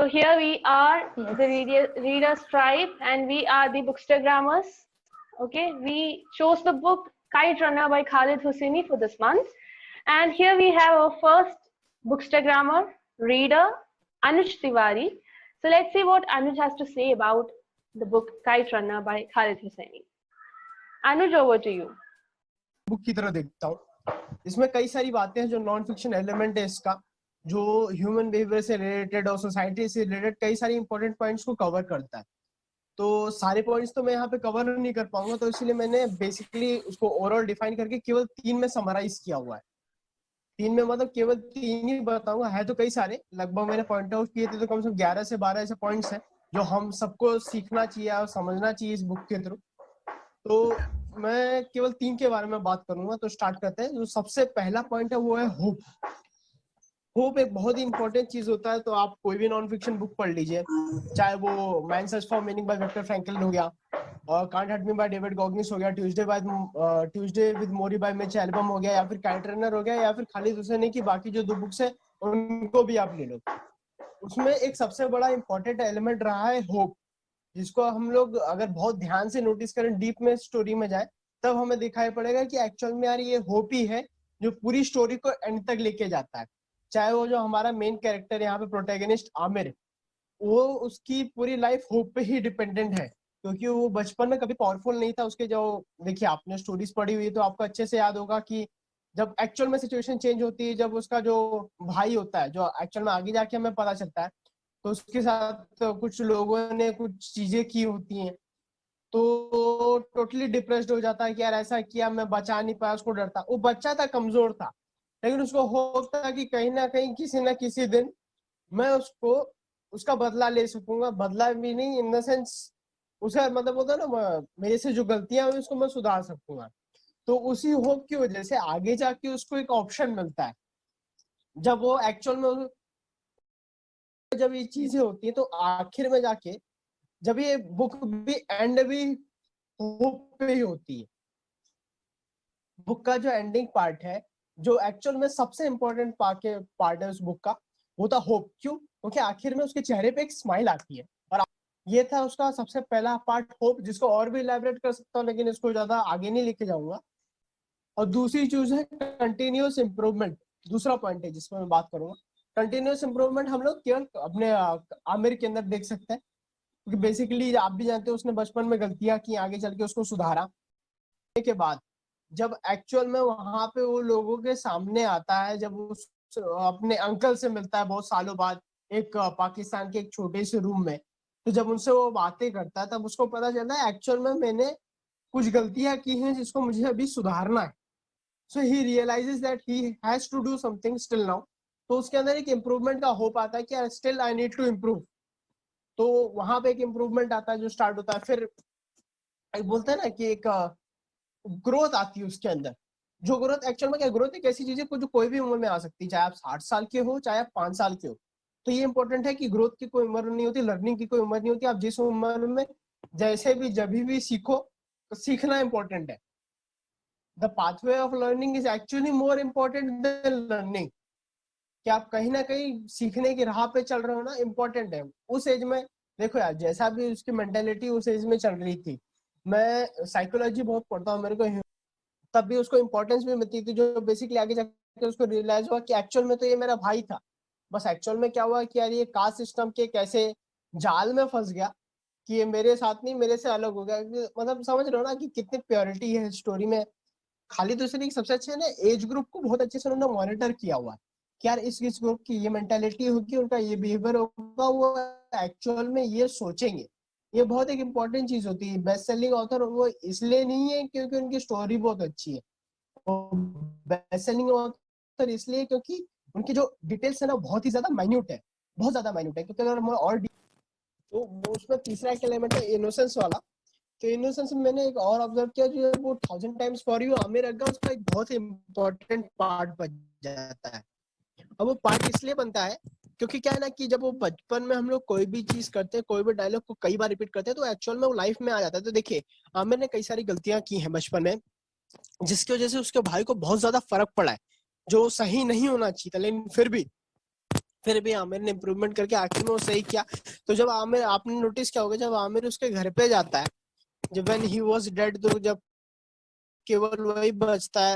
So here we are, the Readers Tribe, and we are the Bookstagrammers. Okay, we chose the book Kite Runner by Khalid Hosseini for this month. And here we have our first Bookstagrammer, reader, Anuj Tiwari. So let's see what Anuj has to say about the book Kite Runner by Khalid Hosseini. Anuj, over to you. Book की तरह देखता हूँ, इसमें कई सारी बातें हैं जो नॉन फिक्शन एलिमेंट है इसका, जो ह्यूमन बिहेवियर से रिलेटेड और सोसाइटी से रिलेटेड कई सारी इंपॉर्टेंट पॉइंट्स को कवर करता है। तो सारे पॉइंट्स तो मैं यहाँ पे कवर नहीं कर पाऊंगा, तो इसलिए मैंने बेसिकली उसको ओवरऑल डिफाइन करके केवल 3 में समराइज किया हुआ है। 3 में मतलब केवल 3 ही बताऊंगा, है तो कई सारे, लगभग मैंने पॉइंट आउट किए थे तो कम से कम 11 से 12 ऐसे पॉइंट्स हैं जो हम सबको सीखना चाहिए और समझना चाहिए इस बुक के थ्रू। तो मैं केवल 3 के बारे में बात करूंगा। तो स्टार्ट करते हैं। जो सबसे पहला पॉइंट है वो है होप। होप एक बहुत ही इंपॉर्टेंट चीज होता है। तो आप कोई भी नॉन फिक्शन बुक पढ़ लीजिए, चाहे वो man search for meaning by Victor Frankl हो गया, और can't hurt me by David Goggins हो गया, Tuesday with Morrie by Mitch Albom हो गया, या फिर काइट रनर हो गया, या फिर खालिद हुसैनी की बाकी जो 2 बुक्स है उनको भी आप ले लो। उसमें एक सबसे बड़ा इंपॉर्टेंट एलिमेंट रहा है होप, जिसको हम लोग अगर बहुत ध्यान से नोटिस करें, डीप में स्टोरी में जाए, तब हमें दिखाई पड़ेगा कि एक्चुअल में यार ये होप ही है जो पूरी स्टोरी को एंड तक लेके जाता है। चाहे वो जो हमारा मेन कैरेक्टर यहाँ पे प्रोटैगनिस्ट आमिर, वो उसकी पूरी लाइफ होप पे ही डिपेंडेंट है, क्योंकि वो बचपन में कभी पावरफुल नहीं था। उसके जो देखिए, आपने स्टोरीज पढ़ी हुई तो आपको अच्छे से याद होगा कि जब एक्चुअल में सिचुएशन चेंज होती है, जब उसका जो भाई होता है, जो एक्चुअल में आगे जाके हमें पता चलता है, तो उसके साथ तो कुछ लोगों ने कुछ चीजें की होती हैं, तो टोटली डिप्रेस्ड हो जाता है कि यार ऐसा किया, मैं बचा नहीं पाया। उसको डर था, वो बच्चा था, कमजोर था, लेकिन उसको होप था कि कहीं ना कहीं किसी ना किसी दिन मैं उसको उसका बदला ले सकूंगा। बदला भी नहीं इन द सेंस, उसका मतलब होता है ना, मेरे से जो गलतियां हुई उसको मैं सुधार सकूंगा। तो उसी होप की वजह से आगे जाके उसको एक ऑप्शन मिलता है। जब वो एक्चुअल में जब ये चीजें होती है, तो आखिर में जाके जब ये बुक भी एंड भी होप पे ही होती है। बुक का जो एंडिंग पार्ट है, जो एक्चुअल में सबसे इंपॉर्टेंट पार्ट है उस बुक का, वो था होप। क्यों? क्योंकि आखिर में उसके चेहरे पे एक स्माइल आती है। और ये था उसका सबसे पहला पार्ट होप, जिसको और भी इलैबोरेट कर सकता हूँ, लेकिन इसको ज्यादा आगे नहीं लेके जाऊंगा। और दूसरी चीज है कंटिन्यूअस इंप्रूवमेंट। दूसरा पॉइंट है जिसमें मैं बात करूंगा। कंटिन्यूअस इंप्रूवमेंट हम लोग केवल अपने आमिर के अंदर देख सकते हैं, क्योंकि बेसिकली आप भी जानते हो उसने बचपन में गलतियां की, आगे चल के उसको सुधारा। के बाद जब एक्चुअल में वहां पे वो लोगों के सामने आता है, जब वो अपने अंकल से मिलता है बहुत सालों बाद, एक पाकिस्तान के एक छोटे से रूम में, तो जब उनसे वो बातें करता है, तब उसको पता चलता है एक्चुअल में मैंने कुछ गलतियां की हैं जिसको मुझे अभी सुधारना है। So he realises that he has to do something still now. तो उसके अंदर एक इम्प्रूवमेंट का होप आता है कि still I need to improve. तो वहां पे एक इम्प्रूवमेंट आता है जो स्टार्ट होता है। फिर एक बोलते हैं ना कि एक ग्रोथ आती है उसके अंदर। जो ग्रोथ एक्चुअल में क्या, ग्रोथ एक ऐसी चीज है जो कोई भी उम्र में आ सकती है, चाहे आप 60 साल के हो, चाहे आप 5 साल के हो। तो ये इंपॉर्टेंट है कि ग्रोथ की कोई उम्र नहीं होती, लर्निंग की कोई उम्र नहीं होती। आप जिस उम्र में जैसे भी जब भी सीखो, तो सीखना इंपॉर्टेंट है। The pathway of learning is actually more important then learning. कि आप कहीं ना कहीं सीखने की राह पे चल रहे हो ना, इम्पोर्टेंट है। उस एज में देखो यार, जैसा भी उसकी मेंटेलिटी उस एज में चल रही थी। मैं साइकोलॉजी बहुत पढ़ता हूँ, मेरे को तब भी उसको इम्पोर्टेंस भी मिलती थी, जो बेसिकली आगे जाकर उसको रियलाइज हुआ कि एक्चुअल में तो ये मेरा भाई था। बस एक्चुअल में क्या हुआ कि यार ये कास्ट सिस्टम के कैसे जाल में फंस गया कि ये मेरे साथ नहीं, मेरे से अलग हो गया। मतलब समझ रहे हो ना कि कितनी प्योरिटी है स्टोरी में। खालिद हुसैनी सबसे अच्छे ने एज ग्रुप को बहुत अच्छे से उन्होंने मॉनिटर किया हुआ है कि यार इस ग्रुप की ये मेंटालिटी होगी, उनका ये बिहेवियर होगा, वो एक्चुअल में ये सोचेंगे। ये बहुत एक इम्पोर्टेंट चीज होती है। बेस्ट सेलिंग ऑथर वो इसलिए नहीं है क्योंकि उनकी स्टोरी बहुत अच्छी है, बेस्ट सेलिंग ऑथर इसलिए क्योंकि उनकी जो डिटेल्स है ना बहुत ही ज्यादा माइन्यूट है, बहुत ज्यादा माइन्यूट है। क्योंकि अगर हम और तो उसमें तीसरा एक एलिमेंट है इनोसेंस वाला। तो इनोसेंस में मैंने एक और ऑब्जर्व किया, जो वो 1000 टाइम्स फॉर यू आमिर अग्गा, उसका एक बहुत ही इम्पोर्टेंट पार्ट बन जाता है। अब वो पार्ट इसलिए बनता है क्योंकि क्या है ना कि जब वो बचपन में हम लोग कोई भी चीज करते हैं, कोई भी डायलॉग को कई बार रिपीट करते हैं, तो एक्चुअल में वो लाइफ में आ जाता है। तो देखिए, आमिर ने कई सारी गलतियां की हैं बचपन में, जिसकी वजह से उसके भाई को बहुत ज्यादा फर्क पड़ा है, जो सही नहीं होना चाहिए था। लेकिन फिर भी फिर भी आमिर ने इम्प्रूवमेंट करके आखिर में वो सही किया। तो जब आमिर, आपने नोटिस किया होगा, जब आमिर उसके घर पे जाता है, जब व्हेन ही वाज डेड, तो जब केवल वही बचता है,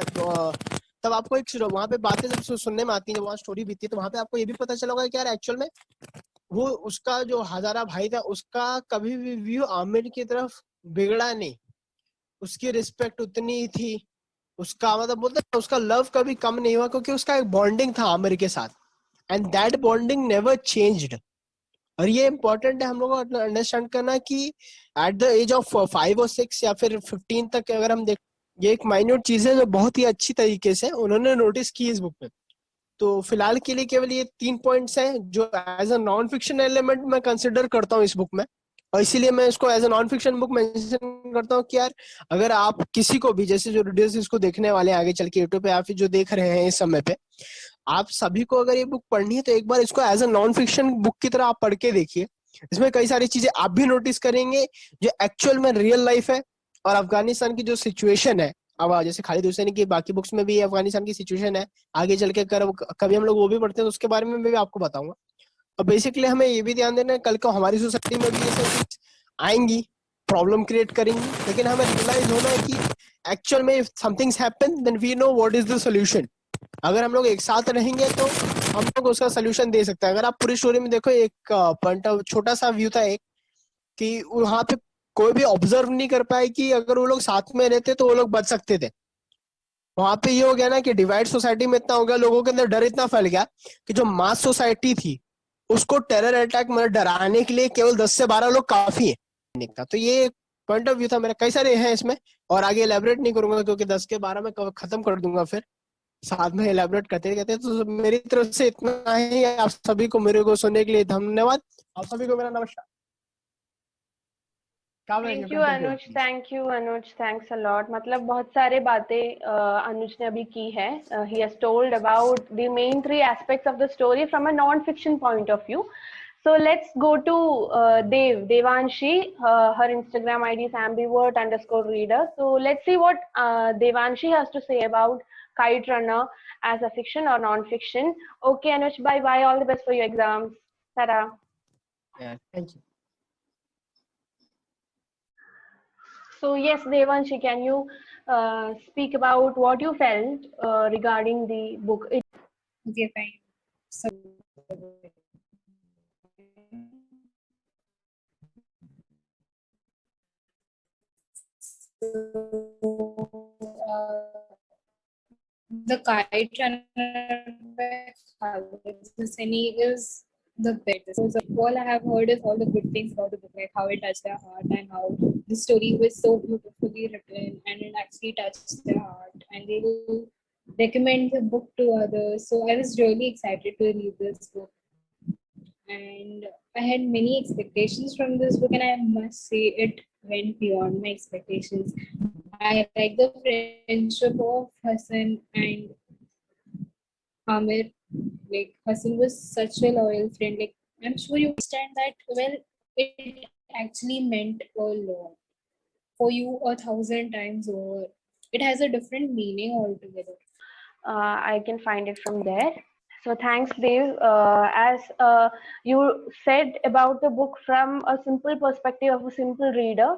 तब आपको एक वहां पे बातें जब सुनने में आती है, जब वहाँ स्टोरी बीतती है, तो वहां पे आपको ये भी पता चला होगा कि यार एक्चुअल में वो उसका जो हजारा भाई था, उसका कभी भी व्यू आमिर की तरफ बिगड़ा नहीं, उसकी रिस्पेक्ट उतनी ही थी, उसका मतलब बोलते हैं उसका लव कभी कम नहीं हुआ, क्योंकि उसका एक बॉन्डिंग था आमिर के साथ, and that bonding never changed. और ये इंपॉर्टेंट है हम लोगों को अंडरस्टैंड करना कि एट द एज ऑफ 5 और 6 या फिर 15 तक अगर हम देख, ये एक माइन्यूट चीज है जो बहुत ही अच्छी तरीके से उन्होंने नोटिस की इस बुक में। तो फिलहाल के लिए केवल ये 3 पॉइंट्स हैं जो as a non fiction element मैं कंसिडर करता हूँ इस बुक में, और इसीलिए मैं इसको as a non fiction book mention करता हूँ कि यार अगर आप किसी को भी, जैसे जो वीडियोस इसको देखने वाले हैं आगे चल के यूट्यूब पे या फिर जो देख रहे हैं इस समय पे, आप सभी को अगर ये बुक पढ़नी है तो एक बार इसको as a non fiction book की तरह आप पढ़ के देखिए। इसमें कई सारी चीजें आप भी नोटिस करेंगे जो एक्चुअल में रियल लाइफ है, और अफगानिस्तान की जो सिचुएशन है, अब जैसे खालिद हुसैनी की बाकी बुक्स में भी अफगानिस्तान की सिचुएशन है, आगे चल के कभी हम लोग वो भी पढ़ते हैं तो उसके बारे में भी आपको बताऊंगा। और बेसिकली हमें ये भी ध्यान देना है, कल को हमारी सोसाइटी में भी ये सब चीज आएंगी, प्रॉब्लम क्रिएट करेंगी, लेकिन हमें रियलाइज होना है कि एक्चुअल में if somethings happen then we know what is the solution. अगर हम लोग एक साथ रहेंगे तो हम लोग उसका सोल्यूशन दे सकते हैं। अगर आप पूरी स्टोरी में देखो, एक पॉइंट छोटा सा व्यू था एक, कि वहां पे कोई भी ऑब्जर्व नहीं कर पाए कि अगर वो लोग साथ में रहते तो वो लोग बच सकते थे। वहां पे ये हो गया ना कि डिवाइड सोसाइटी में इतना हो गया, लोगों के अंदर डर इतना फैल गया कि जो मास सोसाइटी थी उसको टेरर अटैक मतलब डराने के लिए केवल 10 से 12 लोग काफी है। तो ये पॉइंट ऑफ व्यू था मेरा, कई सारे हैं इसमें और आगे एलेबरेट नहीं करूंगा क्योंकि 10 के 12 में खत्म कर दूंगा, फिर साथ में एलेबरेट करते रहते। तो मेरी तरफ से इतना ही, आप सभी को मेरे को सुनने के लिए धन्यवाद। आप सभी को मेरा नमस्कार। क्या थैंक बोलेंगे you printed Anuj, please. Thank you Anuj, thanks a lot. मतलब बहुत सारे बातें अनुज ने अभी की है। He has told about the main 3 aspects of the story from a non fiction point of view. So let's go to Devanshi. Her Instagram ID is ambivert_reader. So let's see what Devanshi has to say about Kite Runner as a fiction or non-fiction. Okay, Anush, bye bye. All the best for your exams. Ta-da. Thank you. So yes, Devanshi, can you speak about what you felt regarding the book? Okay, fine. So, the Kite Runner by Khalid Hosseini is the best. So all I have heard is all the good things about the book, like how it touched their heart and how the story was so beautifully written and it actually touched their heart, and they will recommend the book to others. So I was really excited to read this book, and I had many expectations from this book, and I must say it went beyond my expectations. I like the friendship of Hassan and Amir. Like Hassan was such a loyal friend. Like I'm sure you understand that well. It actually meant a lot for you 1,000 times over. It has a different meaning altogether. I can find it from there. So thanks, Dave. As you said about the book from a simple perspective of a simple reader,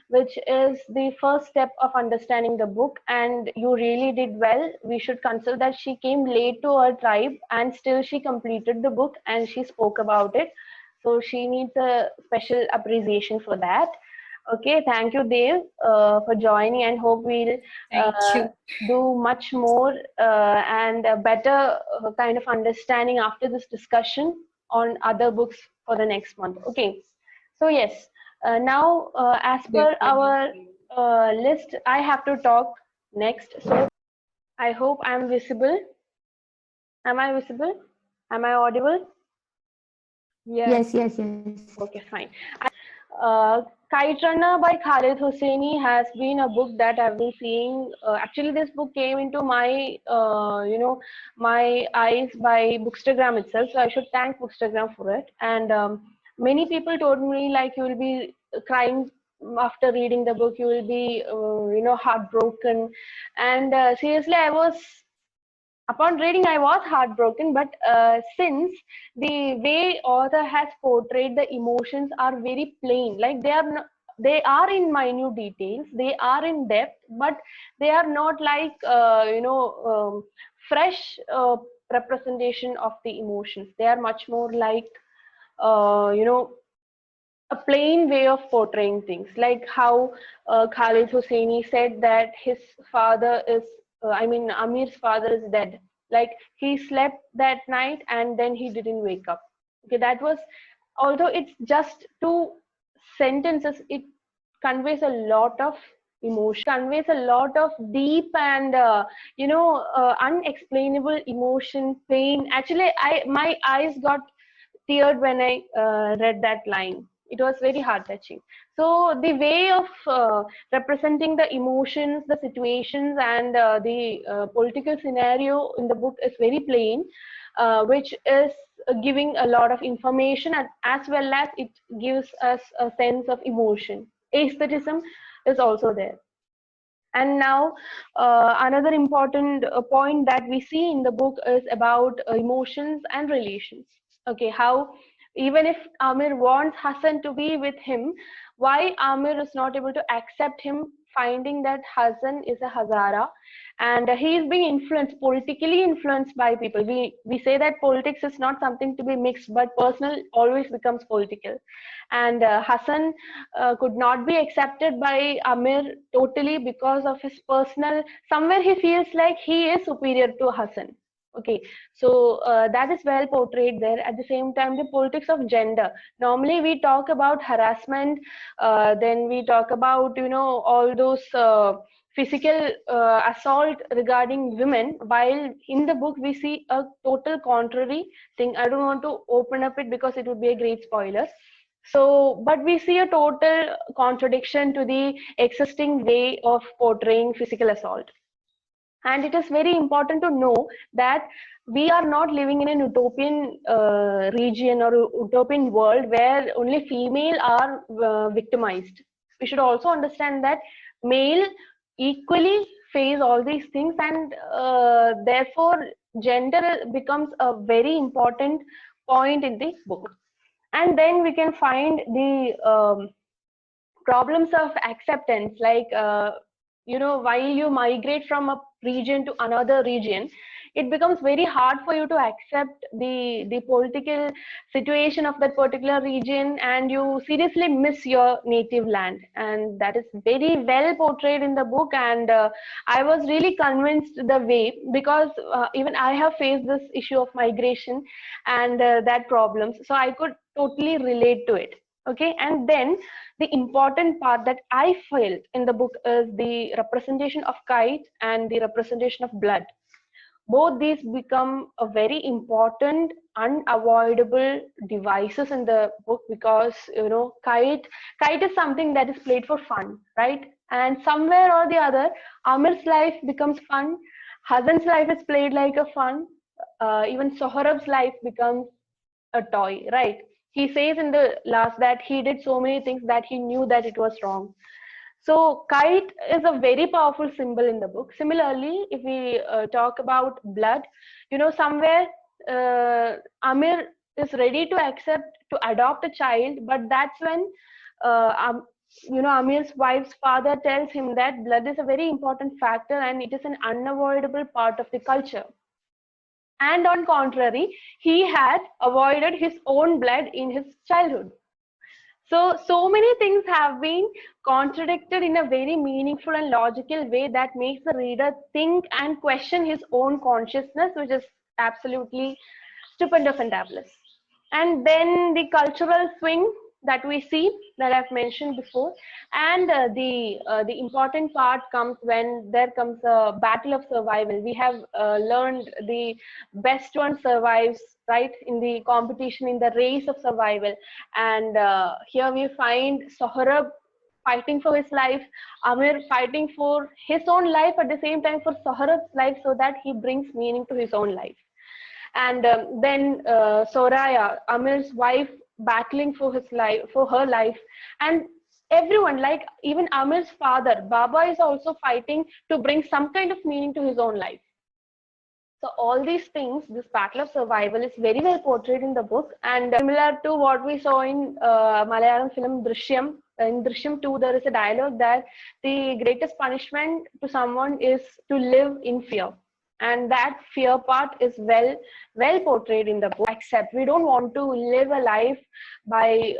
which is the first step of understanding the book, and you really did well. We should consider that she came late to her tribe, and still she completed the book and she spoke about it. So she needs a special appreciation for that. Okay, thank you, Dave, for joining, and hope we'll Thank you. do much more and a better kind of understanding after this discussion on other books for the next month. Okay, so yes, now as per our list, I have to talk next. So I hope I'm visible. Am I visible? Am I audible? Yes, yes, yes. Okay, fine. Kite Runner by Khalid Hosseini has been a book that I've been seeing. Actually, this book came into my, my eyes by Bookstagram itself. So I should thank Bookstagram for it. And many people told me like you will be crying after reading the book. You will be, heartbroken. And seriously, I was Upon reading, I was heartbroken, but since the way author has portrayed the emotions are very plain, like they are in minute details, they are in depth, but they are not like fresh representation of the emotions. They are much more like you know a plain way of portraying things, like how Khalid Hosseini said that his father is, Amir's father is dead. Like he slept that night and then he didn't wake up. Okay, that was, although it's just two sentences, it conveys a lot of emotion, conveys a lot of deep and unexplainable emotion, pain. Actually, my eyes got teared when I read that line. It was very heart touching. So the way of representing the emotions, the situations, and the political scenario in the book is very plain, which is giving a lot of information, and as well as it gives us a sense of emotion. Aestheticism is also there. And now, another important point that we see in the book is about emotions and relations. Okay, how even if Amir wants Hassan to be with him, why Amir is not able to accept him, finding that Hassan is a Hazara, and he is being influenced, politically influenced by people. We say that politics is not something to be mixed, but personal always becomes political. And Hassan could not be accepted by Amir totally because of his personal, somewhere he feels like he is superior to Hassan. Okay, so that is well portrayed there. At the same time, the politics of gender. Normally we talk about harassment, then we talk about, all those physical assault regarding women, while in the book we see a total contrary thing. I don't want to open up it because it would be a great spoiler. So, but we see a total contradiction to the existing way of portraying physical assault. And it is very important to know that we are not living in an utopian region or utopian world where only female are victimized. We should also understand that male equally face all these things, and therefore gender becomes a very important point in the book. And then we can find the problems of acceptance, like while you migrate from a region to another region, it becomes very hard for you to accept the political situation of that particular region, and you seriously miss your native land. And that is very well portrayed in the book, and I was really convinced the way, because even I have faced this issue of migration and that problems, so I could totally relate to it. Okay, and then the important part that I felt in the book is the representation of kite and the representation of blood. Both these become a very important, unavoidable devices in the book, because kite is something that is played for fun, right? And somewhere or the other, Amir's life becomes fun, Hassan's life is played like a fun, even Sohrab's life becomes a toy, right? He says in the last that he did so many things that he knew that it was wrong. So kite is a very powerful symbol in the book. Similarly, if we talk about blood, somewhere Amir is ready to accept to adopt a child, but that's when Amir's wife's father tells him that blood is a very important factor and it is an unavoidable part of the culture. And on contrary, he had avoided his own blood in his childhood. So many things have been contradicted in a very meaningful and logical way that makes the reader think and question his own consciousness, which is absolutely stupendous and fabulous. And then the cultural swing that we see, that I've mentioned before, and the important part comes when there comes a battle of survival. We have learned the best one survives, right, in the competition, in the race of survival. And here we find Sohrab fighting for his life, Amir fighting for his own life, at the same time for Sohrab's life, so that he brings meaning to his own life. And then Soraya, Amir's wife, battling for his life, for her life, and everyone, like even Amir's father, Baba, is also fighting to bring some kind of meaning to his own life. So all these things, this battle of survival is very well portrayed in the book, and similar to what we saw in Malayalam film Drishyam. In Drishyam 2, there is a dialogue that the greatest punishment to someone is to live in fear, and that fear part is well portrayed in the book. Except we don't want to live a life by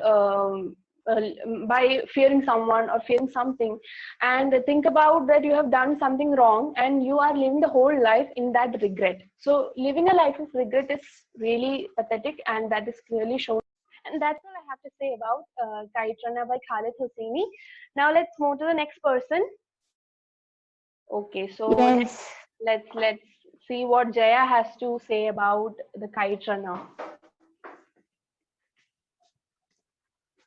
fearing someone or fearing something, and think about that you have done something wrong and you are living the whole life in that regret. So living a life of regret is really pathetic, and that is clearly shown. And that's all I have to say about Kite Runner by Khalid Hosseini. Now let's move to the next person. Okay, so Yes. let's see what Jaya has to say about the Kite Runner.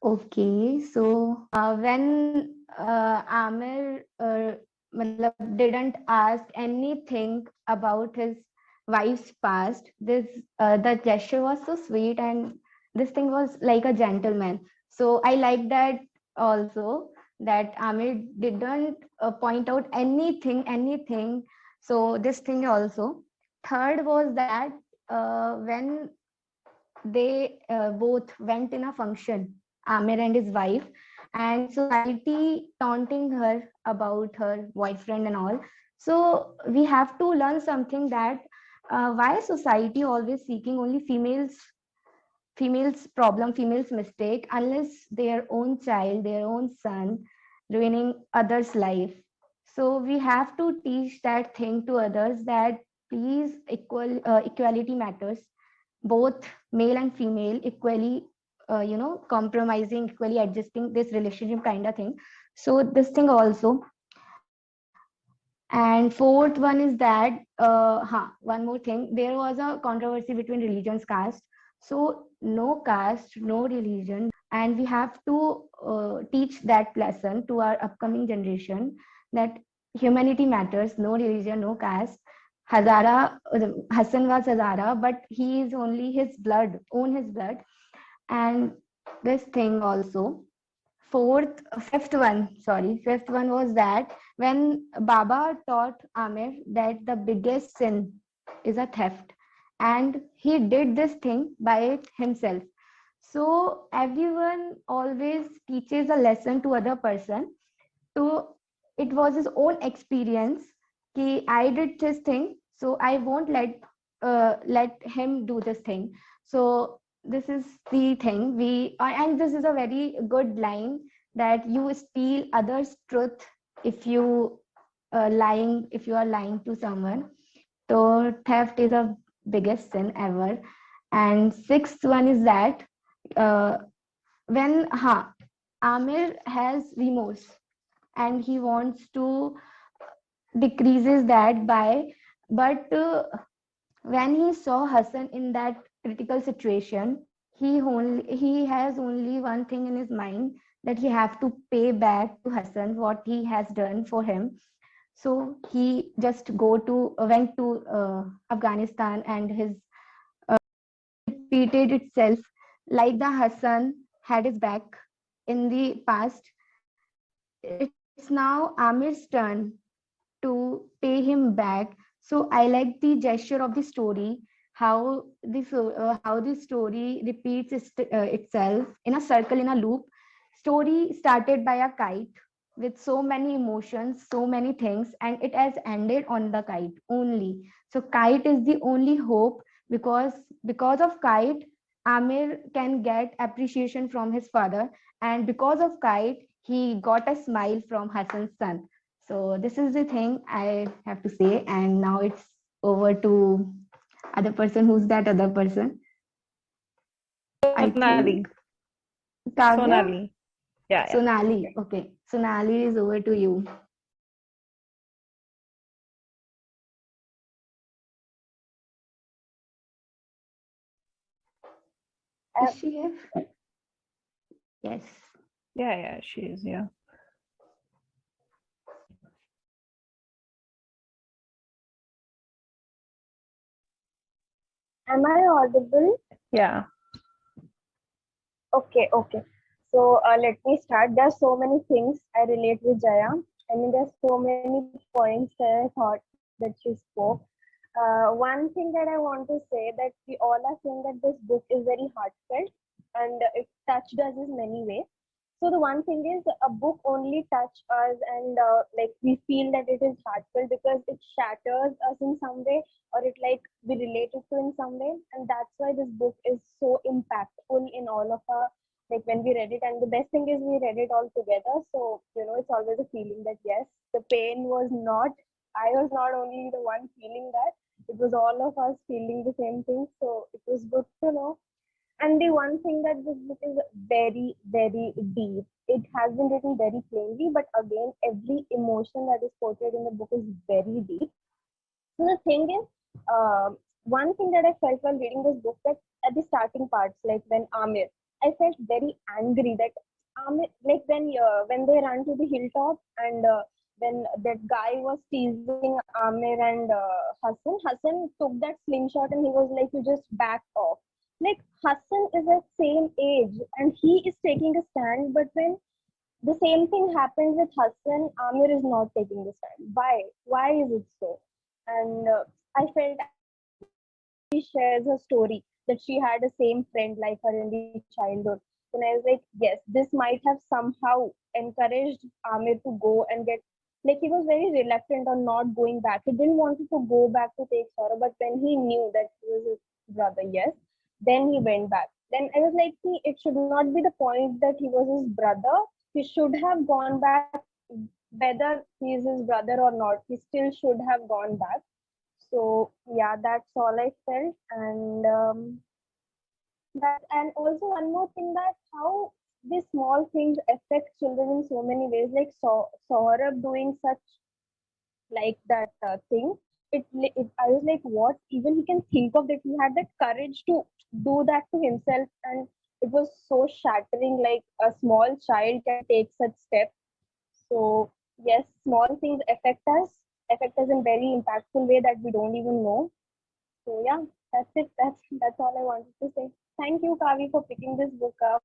Okay, so when Amir didn't ask anything about his wife's past, the gesture was so sweet, and this thing was like a gentleman. So I like that also, that Amir didn't point out anything. So this thing also. Third was that when they both went in a function, Amir and his wife, and society taunting her about her boyfriend and all. So we have to learn something, that why society always seeking only females problem, females mistake, unless their own child, their own son ruining others' life. So we have to teach that thing to others, that please, equality matters, both male and female equally, compromising, equally adjusting this relationship kind of thing. So this thing also. And fourth one is that one more thing, there was a controversy between religions, caste. So no caste, no religion, and we have to teach that lesson to our upcoming generation, that humanity matters, no religion, no caste. Hazara, Hassan was Hazara, but he is only his blood, own his blood. And this thing also. Fifth one was that when Baba taught Amir that the biggest sin is a theft, and he did this thing by himself. So everyone always teaches a lesson to other person. So it was his own experience. I did this thing, so I won't let him do this thing. So this is the thing and this is a very good line, that you steal others' truth if you if you are lying to someone. So theft is the biggest sin ever. And sixth one is that when Amir has remorse, and he wants to decreases that by, but when he saw Hassan in that critical situation, he has only one thing in his mind, that he have to pay back to Hassan what he has done for him. So he just went to Afghanistan, and his repeated itself, like the Hassan had his back in the past. It's now Amir's turn to pay him back. So I like the gesture of the story, how the story repeats itself in a circle, in a loop. Story started by a kite with so many emotions, so many things, and it has ended on the kite only. So kite is the only hope, because of kite, Amir can get appreciation from his father, and because of kite, he got a smile from Hassan's son. So this is the thing I have to say, and now it's over to other person. Who's that other person? I Sonali. think Kavya? Sonali. Yeah. Sonali. Okay. Sonali, is over to you. Is she here? Yes. Yeah, she is, yeah. Am I audible? Yeah. Okay. So let me start. There are so many things I relate with Jaya. I mean, there's so many points that I thought that she spoke. One thing that I want to say, that we all are saying that this book is very heartfelt and it touched us in many ways. So the one thing is, a book only touch us and like we feel that it is heartfelt because it shatters us in some way, or it like we relate it to in some way, and that's why this book is so impactful in all of our, like when we read it. And the best thing is we read it all together, so it's always a feeling that yes, the pain was not, I was not only the one feeling that, it was all of us feeling the same thing. So it was good to know. And the one thing that this book is very, very deep. It has been written very plainly, but again, every emotion that is portrayed in the book is very deep. So the thing is, one thing that I felt while reading this book, that at the starting parts, like when Amir, I felt very angry that Amir, like when they ran to the hilltop and when that guy was teasing Amir and Hassan took that slingshot and he was like, you just back off. Like Hassan is at same age and he is taking a stand, but when the same thing happens with Hassan, Amir is not taking the stand. Why? Why is it so? And I felt she shares her story that she had a same friend like her in the childhood. And I was like, yes, this might have somehow encouraged Amir to go and get, like he was very reluctant on not going back. He didn't want to go back to take sorrow, but when he knew that he was his brother, yes, then he went back. Then I was like, see, it should not be the point that he was his brother. He should have gone back, whether he is his brother or not. He still should have gone back. So yeah, that's all I felt. And and also one more thing, that how these small things affect children in so many ways. Like Saurabh doing such like that thing. I was like, what? Even he can think of that. He had that courage to do that to himself, and it was so shattering. Like a small child can take such steps. So yes, small things affect us in very impactful way that we don't even know. So yeah, that's it. That's all I wanted to say. Thank you, Kavi, for picking this book up.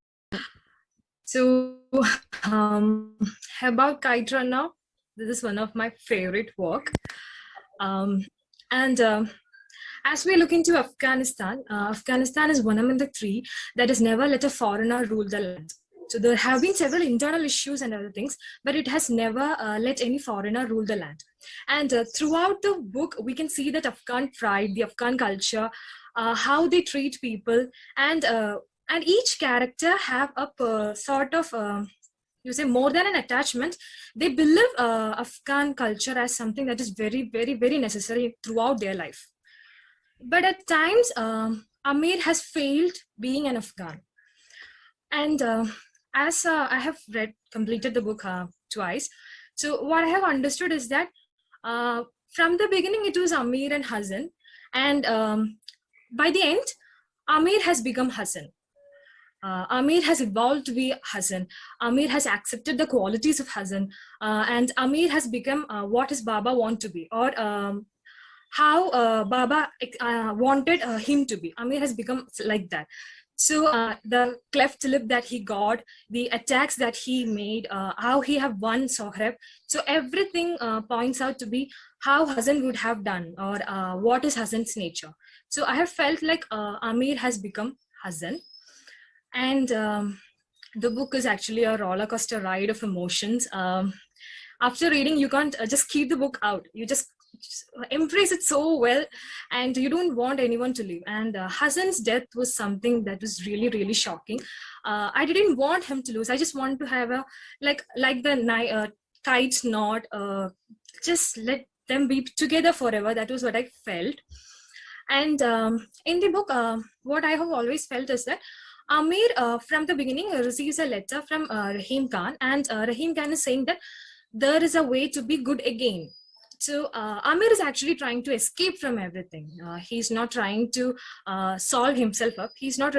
So about Kite Runner, this is one of my favorite work. And as we look into Afghanistan, Afghanistan is one among the three that has never let a foreigner rule the land. So there have been several internal issues and other things, but it has never let any foreigner rule the land. And throughout the book, we can see that Afghan pride, the Afghan culture, how they treat people, and each character have a sort of you say more than an attachment. They believe Afghan culture as something that is very, very, very necessary throughout their life. But at times, Amir has failed being an Afghan. And as I have completed the book twice, so what I have understood is that from the beginning, it was Amir and Hassan. And by the end, Amir has become Hassan. Amir has evolved to be Hassan. Amir has accepted the qualities of Hassan. And Amir has become what his Baba want to be, or how Baba wanted him to be. Amir has become like that. So the cleft lip that he got, the attacks that he made, how he have won Sohrab. So everything points out to be how Hassan would have done, or what is Hassan's nature. So I have felt like Amir has become Hassan. And the book is actually a roller coaster ride of emotions. After reading, you can't just keep the book out. You just embrace it so well, and you don't want anyone to leave. And Hassan's death was something that was really, really shocking. I didn't want him to lose. I just wanted to have a like the kite's knot, just let them be together forever. That was what I felt. And in the book, what I have always felt is that Amir, from the beginning, receives a letter from Rahim Khan, and Rahim Khan is saying that there is a way to be good again. So Amir is actually trying to escape from everything. He's not trying to solve himself up. He's not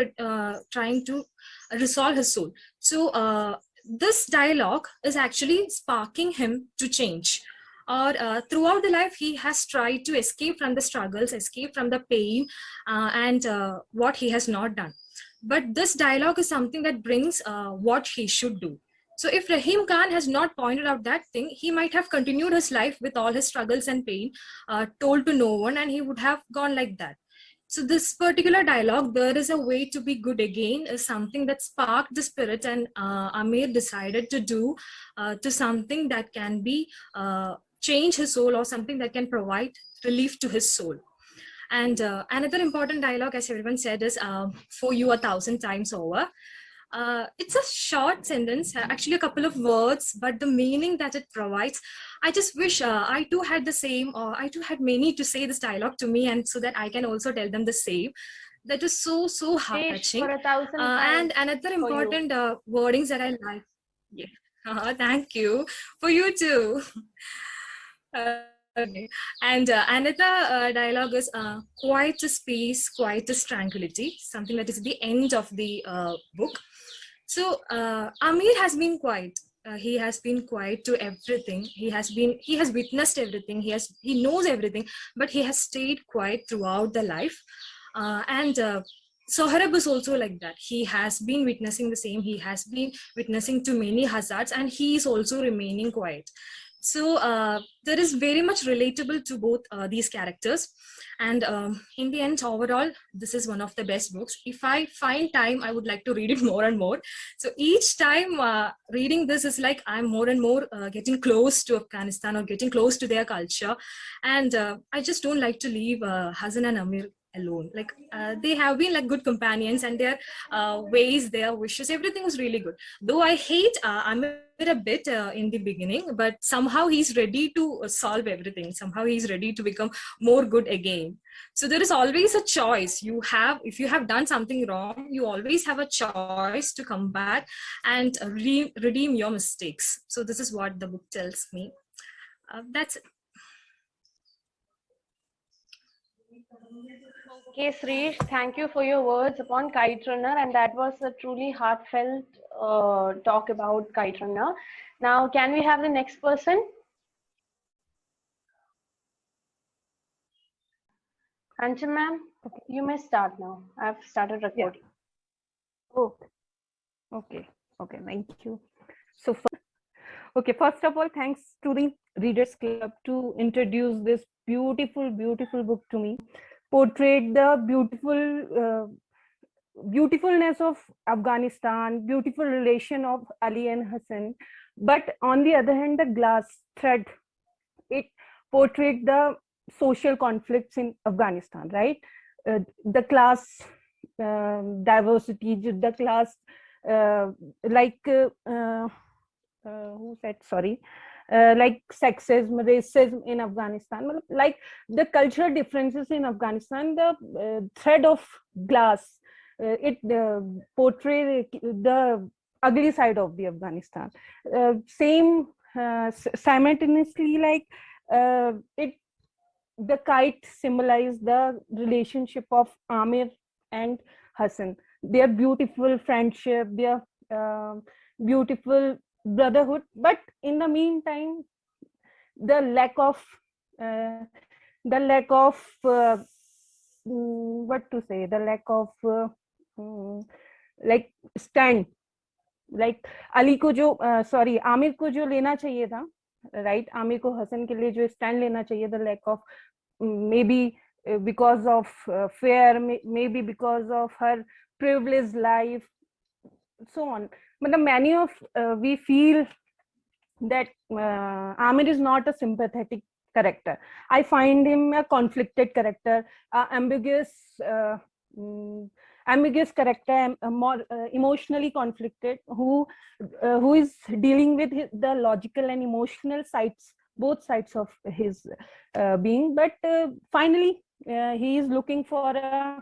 trying to resolve his soul. So this dialogue is actually sparking him to change. Or throughout the life, he has tried to escape from the struggles, escape from the pain, and what he has not done. But this dialogue is something that brings what he should do. So if Rahim Khan has not pointed out that thing, he might have continued his life with all his struggles and pain, told to no one, and he would have gone like that. So this particular dialogue, there is a way to be good again, is something that sparked the spirit, and Amir decided to do to something that can be change his soul, or something that can provide relief to his soul. And another important dialogue, as everyone said, is for you 1,000 times over. It's a short sentence, actually a couple of words, but the meaning that it provides, I just wish I too had the same, or I too had many to say this dialogue to me, and so that I can also tell them the same. That is so heart touching. For 1,000 And another for you. important wordings that I like. Yeah. Thank you. For you too. Okay. And another dialogue is quiet is peace, quiet is tranquility, something that is at the end of the book. So Amir has been quiet. He has been quiet to everything. He has witnessed everything. He knows everything, but he has stayed quiet throughout the life. And Sohrab is also like that. He has been witnessing the same. He has been witnessing to many hazards, and he is also remaining quiet. So that is very much relatable to both these characters. And in the end, overall, this is one of the best books. If I find time, I would like to read it more and more. So each time reading this is like I'm more and more getting close to Afghanistan, or getting close to their culture. And I just don't like to leave Hassan and Amir alone. Like they have been like good companions, and their ways, their wishes, everything was really good. Though I hate Amir a bit in the beginning, but somehow he's ready to solve everything. Somehow he's ready to become more good again. So there is always a choice. If you have done something wrong, you always have a choice to come back and redeem your mistakes. So this is what the book tells me. That's it. Okay, Srish, thank you for your words upon Kite Runner, and that was a truly heartfelt talk about Kite Runner. Now, can we have the next person? Kanchan ma'am, you may start now. I've started recording. Oh, okay, thank you. So, first of all, thanks to the Readers Club to introduce this beautiful book to me. Portrayed the beautifulness of Afghanistan, beautiful relation of Ali and Hassan. But on the other hand, the glass thread, it portrayed the social conflicts in Afghanistan, right? The class diversity, the class, who said, sorry, like sexism, racism in Afghanistan, like the cultural differences in Afghanistan, the thread of glass, it portrays the ugly side of the Afghanistan. Simultaneously, like the kite symbolized the relationship of Amir and Hassan, their beautiful friendship, their beautiful brotherhood. But in the meantime, the lack of like stand, like Ali को जो आमिर को जो लेना चाहिए था, right? Aamir को हसन के लिए जो stand लेना चाहिए, the lack of, maybe because of fear, maybe because of her privileged life, so on. But many of we feel that Amir is not a sympathetic character. I find him a conflicted character, ambiguous character, more emotionally conflicted, who is dealing with the logical and emotional sides, both sides of his being. But finally, he is looking for a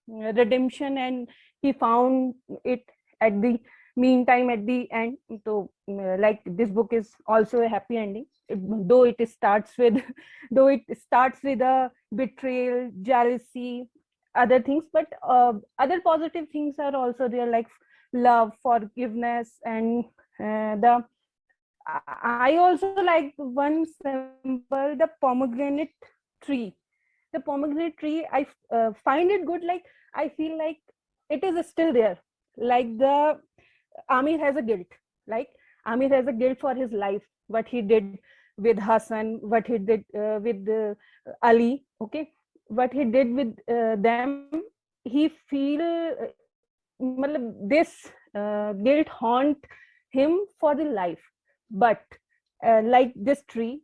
redemption, and he found it at the meantime, at the end. So like this book is also a happy ending, though it starts with a betrayal, jealousy, other things, but other positive things are also there, like love, forgiveness, and I also like one symbol, the pomegranate tree. The pomegranate tree, I find it good. Like I feel like it is still there. Like the Amir has a guilt. Like Amir has a guilt for his life, what he did with Hassan, what he did with Ali, okay, what he did with them. He feel this guilt haunt him for the life. But like this tree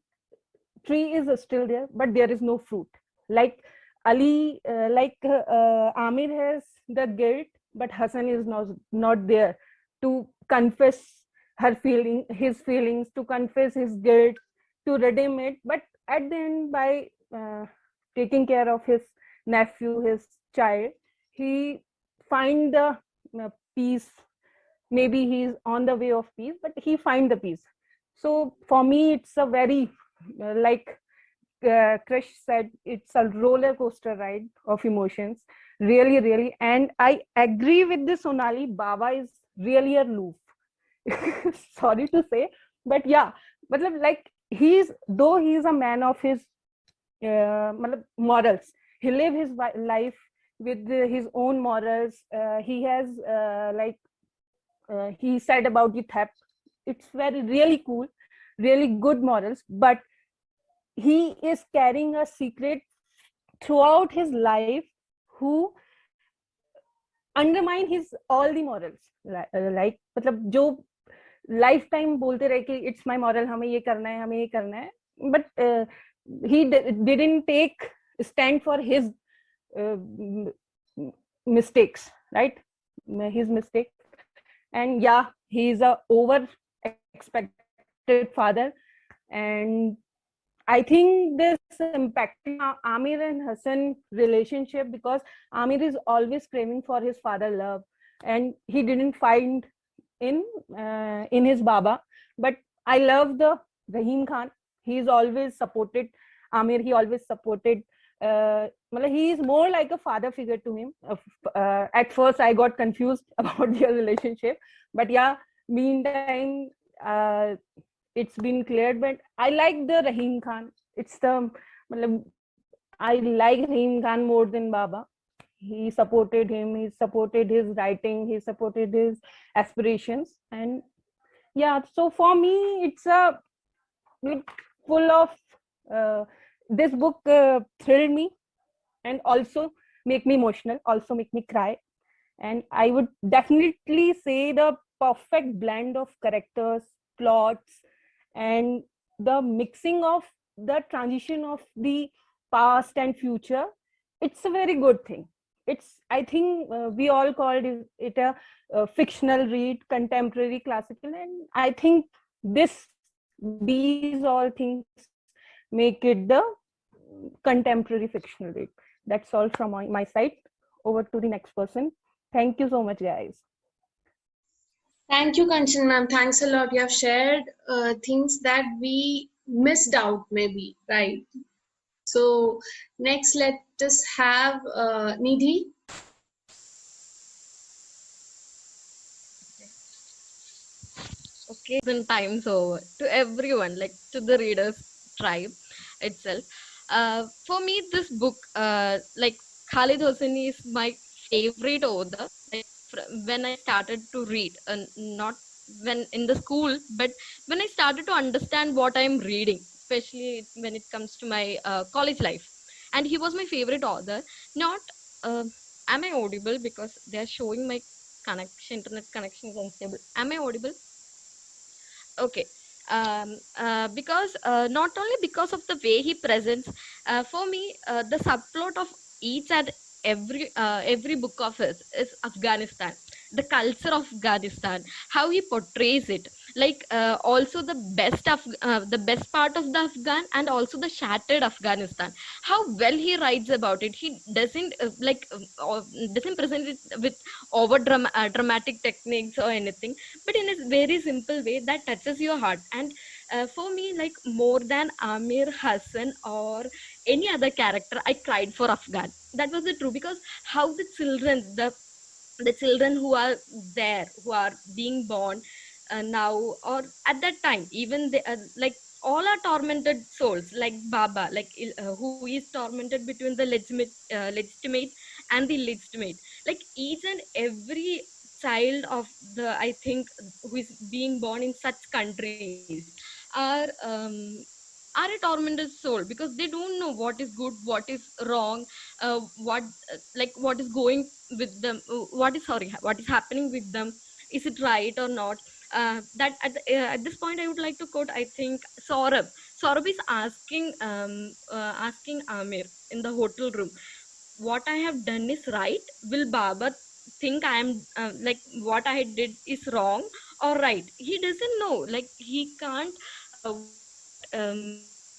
is still there, but there is no fruit. Like Ali, Amir has the guilt, but Hassan is not there to confess his feelings, to confess his guilt, to redeem it. But at the end, by taking care of his nephew, his child, he find the peace. Maybe he's on the way of peace, but he find the peace. So for me, it's a very like Krish said, it's a roller coaster ride of emotions, really, really. And I agree with this, Sonali. Baba is really a loof. Sorry to say, but yeah, but like though he's a man of his morals, he live his life with his own morals. He has he said about the theft, it's very really cool, really good morals, but he is carrying a secret throughout his life who undermine his all the morals. Like मतलब जो life time बोलते रहे कि it's my moral, हमें ये करना है, हमें ये करना है, but he didn't take stand for his mistakes, right? His mistakes. And yeah, he is a over expected father, and I think this impacting Amir and Hassan relationship, because Amir is always craving for his father love, and he didn't find in his Baba. But I love the Rahim Khan. He's always supported Amir. He always supported. He is more like a father figure to him. At first, I got confused about their relationship, but yeah, meantime, it's been cleared. But I like the Rahim Khan. I like Rahim Khan more than Baba. He supported him. He supported his writing. He supported his aspirations. And yeah, so for me, it's a full of. This book thrilled me and also make me emotional, also make me cry. And I would definitely say the perfect blend of characters, plots, and the mixing of the transition of the past and future. It's a very good thing. I think we all called it a fictional read, contemporary, classical, and I think these all things make it the contemporary fictional read. That's all from my side. Over to the next person. Thank you so much, guys. Thank you, Kanchan ma'am. Thanks a lot. You have shared things that we missed out, maybe, right? So next, let us have Nidhi. Okay, then time's over to everyone, like to the readers tribe itself. For me, this book, like Khalid Hosseini is my favorite author. Like when I started to read, not when in the school, but when I started to understand what I'm reading, especially when it comes to my college life. And he was my favorite author. Not, am I audible? Because they are showing my internet connection is unstable. Am I audible? Okay. Because not only because of the way he presents, for me, the subplot of each and every book of his is Afghanistan, the culture of Afghanistan, how he portrays it, like also the best part of the Afghan and also the shattered Afghanistan, how well he writes about it. He doesn't doesn't present it with over dramatic techniques or anything, but in a very simple way that touches your heart. And for me, like more than Amir, Hassan, or any other character, I cried for Afghan. That was the true, because how the children who are there, who are being born now or at that time, even they like all are tormented souls, like Baba, like who is tormented between the legitimate and the illegitimate. Like each and every child of the, I think, who is being born in such countries are are a tormented soul, because they don't know what is good, what is wrong, what like what is going with them, what is, sorry, what is happening with them, is it right or not. That at this point I would like to quote, I think, Saurabh is asking Amir in the hotel room, what I have done is right, will Baba think I am like what I did is wrong or right? He doesn't know, like he can't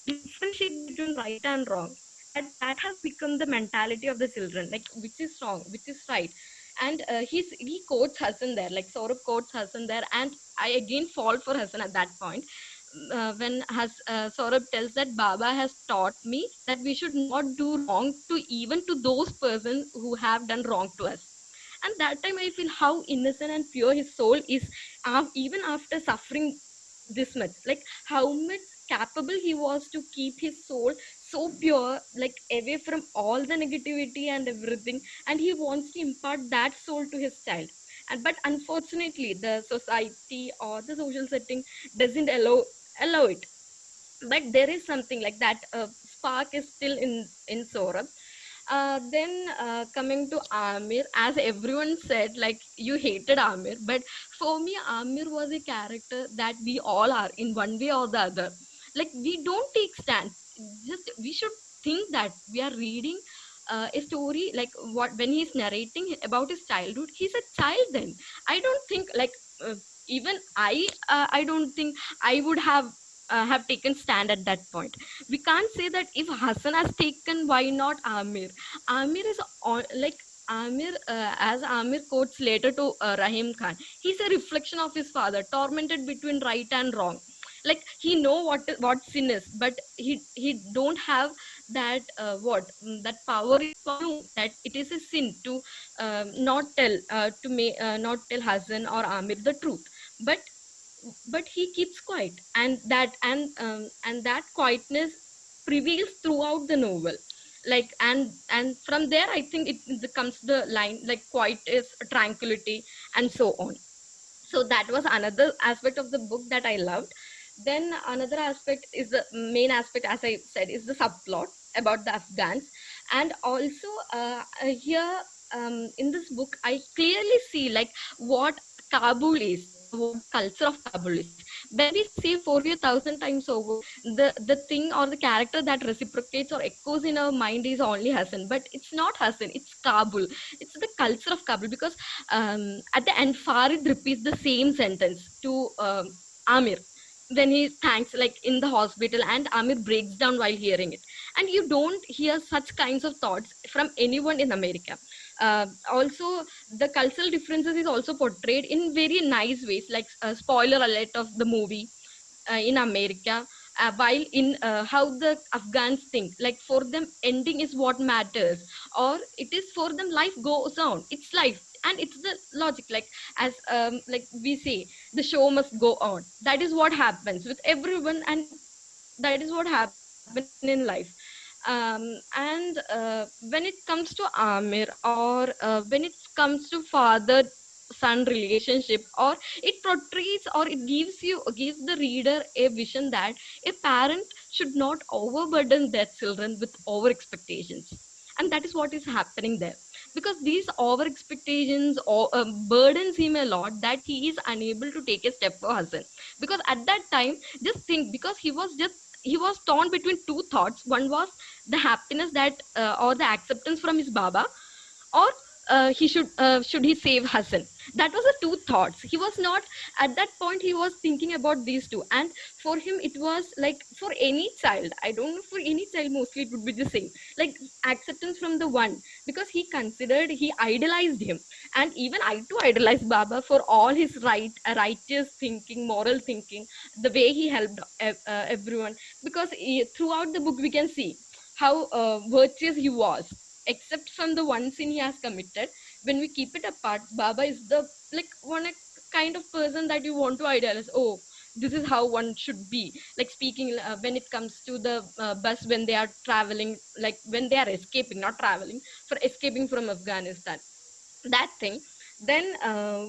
differentiate between right and wrong. That has become the mentality of the children, like which is wrong, which is right. And he quotes Hassan there, like Saurabh quotes Hassan there, and I again fall for Hassan at that point. When Saurabh tells that Baba has taught me that we should not do wrong to even to those persons who have done wrong to us. And that time I feel how innocent and pure his soul is, even after suffering this much, like how much capable he was to keep his soul so pure, like away from all the negativity and everything, and he wants to impart that soul to his child. And but unfortunately the society or the social setting doesn't allow it. But there is something like that spark is still in Saurabh. Then coming to Amir, as everyone said, like you hated Amir, but for me, Amir was a character that we all are in one way or the other. Like we don't take stand. Just we should think that we are reading a story, like what when he's narrating about his childhood, he's a child. Then I don't think like even I don't think I would have taken stand at that point. We can't say that if Hassan has taken, why not Amir? Amir is on, like Amir, as Amir quotes later to Rahim Khan, he's a reflection of his father, tormented between right and wrong. Like he know what sin is, but he don't have that that power is to know that it is a sin to not tell not tell Hassan or Amir the truth. But he keeps quiet, and that quietness prevails throughout the novel. Like and from there I think it comes the line like quiet is tranquility and so on. So that was another aspect of the book that I loved. Then another aspect is the main aspect, as I said, is the subplot about the Afghans. And also here in this book I clearly see like what Kabul is, what culture of Kabul is. When we say 4,000 times over, the thing or the character that reciprocates or echoes in our mind is only Hassan, but it's not Hassan, it's Kabul. It's the culture of Kabul, because at the end Farid repeats the same sentence to Amir when he thanks, like in the hospital, and Amir breaks down while hearing it. And you don't hear such kinds of thoughts from anyone in America. Also the cultural differences is also portrayed in very nice ways, like spoiler alert of the movie in America, while in how the Afghans think, like for them ending is what matters, or it is for them life goes on, it's life, and it's the logic, like as like we say, the show must go on. That is what happens with everyone, and that is what happens in life. And when it comes to Amir, or when it comes to father son relationship, or it portrays, or it gives the reader a vision that a parent should not overburden their children with over expectations. And that is what is happening there, because these over expectations or burdens him a lot, that he is unable to take a step for Hassan. Because at that time, just think, because he was torn between two thoughts. One was the happiness that or the acceptance from his Baba, or he should he save Hassan. That was the two thoughts. He was not, at that point he was thinking about these two. And for him it was like, for any child, I don't know, for any child mostly it would be the same, like acceptance from the one, because he considered, he idolized him. And even I too idolize Baba for all his righteous thinking, moral thinking, the way he helped everyone. Because throughout the book we can see how virtuous he was, except from the one sin he has committed. When we keep it apart, Baba is the, like, one kind of person that you want to idealize. Oh, this is how one should be, like speaking when it comes to the bus, when they are traveling, like when they are escaping, not traveling, for escaping from Afghanistan, that thing. Then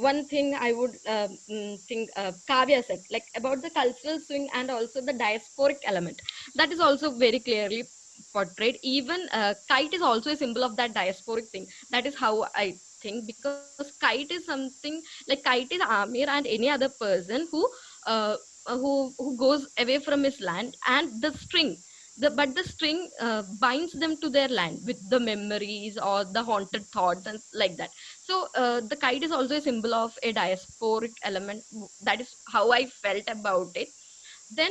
one thing I would think Kavya said, like about the cultural swing and also the diasporic element, that is also very clearly portrayed. Even kite is also a symbol of that diasporic thing. That is how I think, because kite is something like kite is Amir and any other person uh, who goes away from his land, and the string. But the string binds them to their land with the memories or the haunted thoughts and like that. So the kite is also a symbol of a diasporic element. That is how I felt about it. Then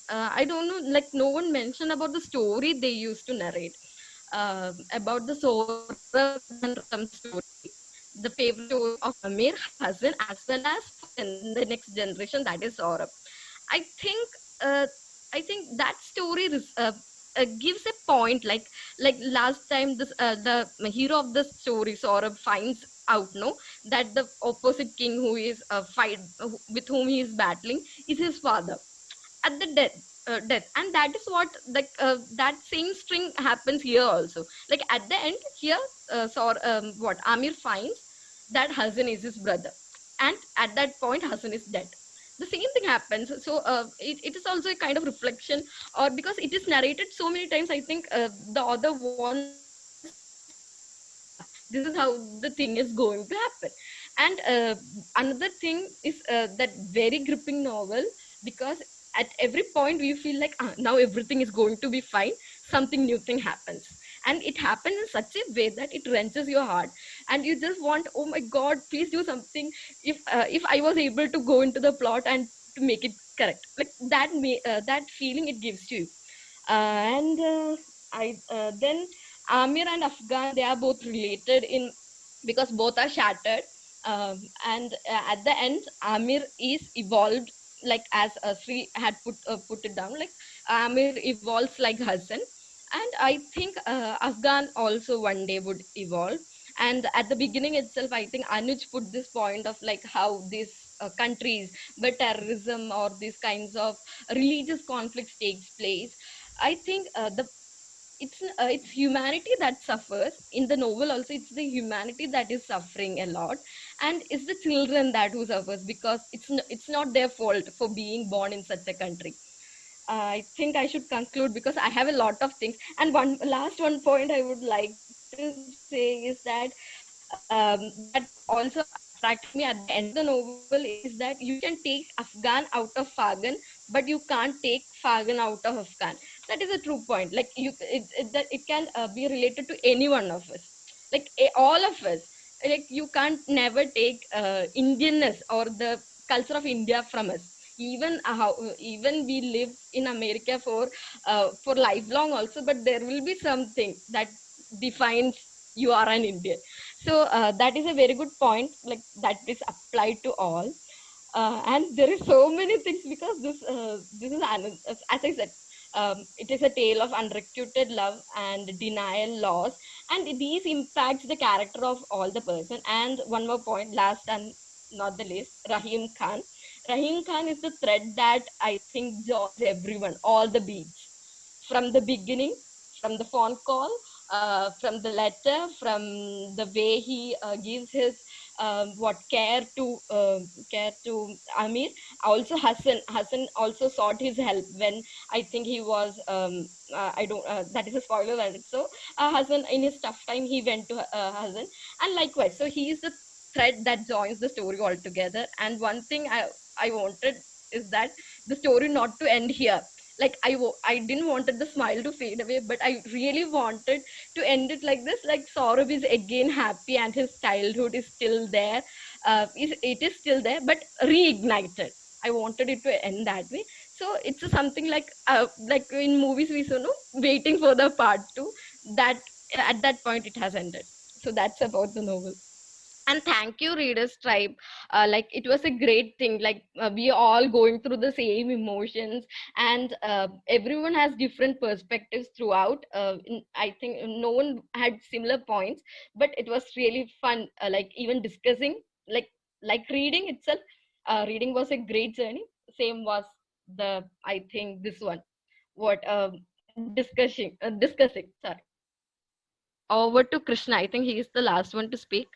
I don't know, like no one mentioned about the story they used to narrate about the Saurabh and Ram story, the favorite story of Amir, Hasan, as well as for the next generation, that is Saurabh. I think uh, I think that story gives a point, like last time this the hero of the story Saurabh finds out no that the opposite king who is with whom he is battling is his father at the death. And that is what, like that same string happens here also. Like at the end here, what Amir finds that Hasan is his brother, and at that point Hasan is dead. The same thing happens. So it is also a kind of reflection, or because it is narrated so many times, I think the author wants to say that this is how the thing is going to happen. And another thing is that very gripping novel, because at every point we feel like now everything is going to be fine, something new thing happens, and it happens in such a way that it wrenches your heart, and you just want, oh my god, please do something. If I was able to go into the plot and to make it correct, like that feeling it gives to you. And I then Amir and Afghan, they are both related in, because both are shattered. And at the end, Amir is evolved, like as Sri had put it down, like Amir evolves like Hassan. And I think Afghan also one day would evolve. And at the beginning itself, I think Anuj put this point of like how these countries where terrorism or these kinds of religious conflicts takes place. I think the it's humanity that suffers in the novel also. It's the humanity that is suffering a lot, and it's the children that who suffers, because it's not their fault for being born in such a country. I think I should conclude because I have a lot of things. And one point I would like to say is that that also attracted me at the end of the novel is that you can take Afghan out of Fagan, but you can't take Fagan out of Afghan. That is a true point. Like it can be related to any one of us, like all of us. Like you can't never take Indianness or the culture of India from us. Even how even we live in America for lifelong also, but there will be something that defines you are an Indian. So that is a very good point, like that is applied to all. And there is so many things, because this is as I said, it is a tale of unrequited love and denial, loss, and these impacts the character of all the person. And one more point, last and not the least, Rahim Khan. Rahim Khan is the thread that I think joins everyone, all the beats, from the beginning, from the phone call, from the letter, from the way he gives his what care to Amir. Also Hassan also sought his help when I think he was I don't that is a spoiler alert. So Hassan, in his tough time, he went to Hassan, and likewise. So he is the thread that joins the story altogether. And one thing I wanted is that the story not to end here. Like I didn't wanted the smile to fade away, but I really wanted to end it like this, like Saurabh is again happy and his childhood is still there. It is still there, but reignited. I wanted it to end that way. So it's something like in movies we saw, no, waiting for the part 2, that at that point it has ended. So that's about the novel. And thank you, Readers Tribe. Like it was a great thing. Like we all going through the same emotions, and everyone has different perspectives throughout. I think no one had similar points, but it was really fun. Like even discussing, like reading itself. Reading was a great journey. Same was the, I think, this one. What discussing. Sorry. Over to Krishna. I think he is the last one to speak.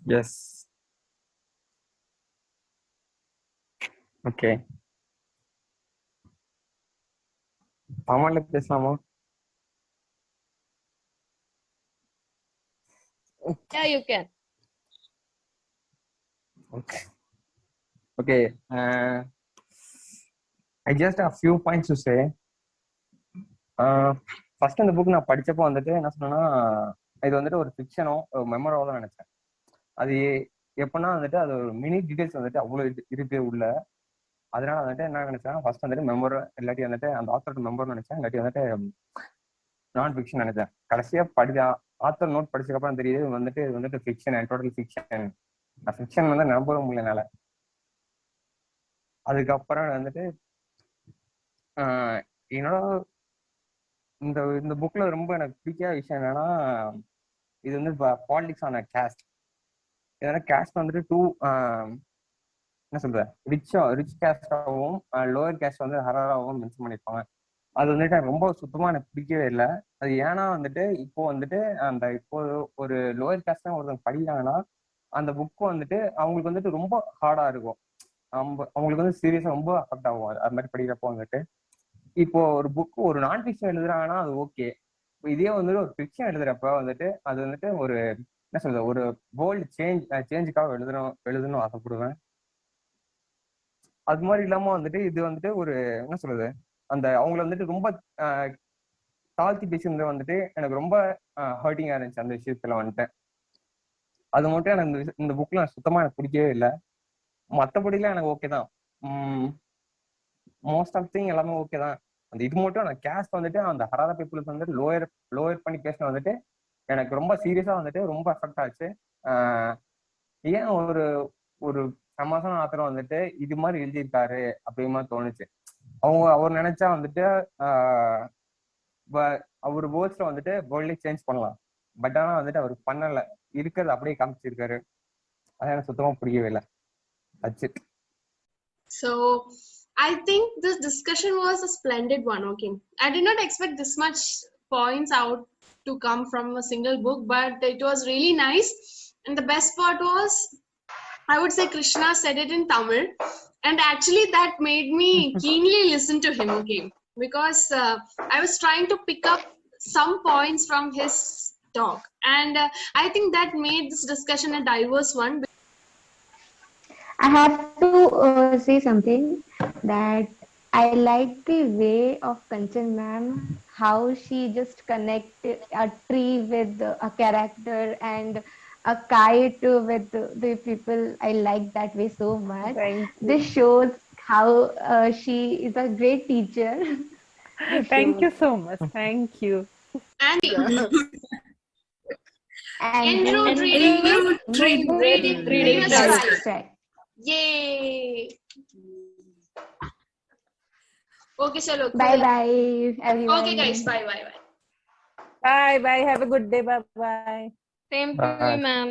Yes. Okay. தமிழ்ல பேசலாமா? Yeah, you can. Okay. Okay. I just have a few points to say. First இந்த book நான் படிச்சப்போ வந்துட்டு என்ன சொன்னேன்னா, இது வந்துட்டு ஒரு ஃபிக்ஷனோ ஒரு மெமரோ தான் நினைச்சேன். அது எப்படின்னா வந்துட்டு அது ஒரு மினி டீடைல்ஸ் வந்துட்டு அவ்வளோ இருக்கு உள்ள. அதனால வந்துட்டு என்ன நினைச்சேன், ஃபர்ஸ்ட் வந்துட்டு மெமர் இல்லாட்டி வந்துட்டு அந்த ஆத்தரோட மெமர் நினைச்சேன், இல்லாட்டி வந்துட்டு நான் ஃபிக்ஷன் நினைச்சேன். கடைசியா ஆத்தர் நோட் படிச்சதுக்கப்புறம் தெரியுது வந்துட்டு இது வந்துட்டு ஃபிக்ஷன், டோட்டல் ஃபிக்ஷன். ஃபிக்ஷன் வந்து நம்பவே முடியல என்னால. அதுக்கப்புறம் வந்துட்டு என்னோட இந்த இந்த புக்ல ரொம்ப எனக்கு பிடிக்காத விஷயம் என்னன்னா, இது வந்து பாலிடிக்ஸ் ஆன கேஸ்ட். இதனால கேஸ்ட் வந்துட்டு என்ன சொல்ற ரிச் கேஸ்டாகவும் லோயர் கேஸ்ட் வந்து ஹராராகவும் மென்ஷன் பண்ணியிருப்பாங்க. அது வந்துட்டு ரொம்ப சுத்தமா எனக்கு பிடிக்கவே இல்லை. அது ஏன்னா வந்துட்டு இப்போ வந்துட்டு இப்போ ஒரு லோயர் கேஸ்ட் தான் ஒருத்தவங்க படிக்கிறாங்கன்னா அந்த புக்கு வந்துட்டு அவங்களுக்கு வந்துட்டு ரொம்ப ஹார்டா இருக்கும். அவங்களுக்கு வந்து சீரியஸா ரொம்ப அஃபெக்ட் ஆகும். அது மாதிரி படிக்கிறப்போ வந்துட்டு இப்போ ஒரு புக் ஒரு நான் ஃபிக்ஷன் எழுதுறாங்கன்னா அது ஓகே. இதே வந்துட்டு ஒரு ஃபிக்ஷன் எழுதுறப்ப வந்துட்டு அது வந்துட்டு ஒரு என்ன சொல்றது ஒரு வேர்ல்டு சேஞ்சுக்காக எழுதணும் ஆசைப்படுவேன். அது மாதிரி இல்லாம வந்துட்டு இது வந்துட்டு ஒரு என்ன சொல்றது அவங்களை வந்துட்டு ரொம்ப தாழ்த்தி பேசுறது வந்துட்டு எனக்கு ரொம்ப ஹர்ட்டிங்கா இருந்துச்சு அந்த விஷயத்துல வந்துட்டு. அது மட்டும் எனக்கு இந்த புக்ல சுத்தமா எனக்கு பிடிக்கவே இல்லை. மற்றபடிலாம் எனக்கு ஓகே தான். மோஸ்ட் ஆஃப் திங் எல்லாமே ஓகே தான். அந்த இது மட்டும் அந்த கேஸ்ட் வந்துட்டு அந்த ஹராரா பீப்புள்ஸ் வந்துட்டு லோயர் பண்ணி பேசின வந்துட்டு எனக்கு ரொம்ப சீரியஸா வந்துட்டு ரொம்ப அஃபெக்ட் ஆச்சு. ஏன் ஒரு சமாசான ஆத்திரம் வந்துட்டு இது மாதிரி எழுதியிருக்காரு அப்படிங்கிற மாதிரி தோணுச்சு. அவர் நினைச்சா வந்துட்டு அவர் வேர்ட்ஸ்ல வந்துட்டு வேர்ல்டே சேஞ்ச் பண்ணலாம். பட் ஆனா வந்துட்டு அவர் பண்ணல, இருக்கிறது அப்படியே காமிச்சிருக்காரு. அது எனக்கு சுத்தமா புரியவே இல்லை. That's it. So I think this discussion was a splendid one. Okay, I did not expect this much points out to come from a single book, but it was really nice. And the best part was, I would say Krishna said it in Tamil, and actually that made me keenly listen to him. Okay, because I was trying to pick up some points from his talk, and I think that made this discussion a diverse one. I have to say something that I like the way of Kanchan ma'am, how she just connected a tree with a character and a kite with the people. I like that way so much. This shows how she is a great teacher. Thank you so much. Thank you. And Andrew reading right. Yay! Okay, chalo. Bye bye everyone. Okay, guys. Bye. Bye bye. Have a good day. Bye bye. Same to you, ma'am.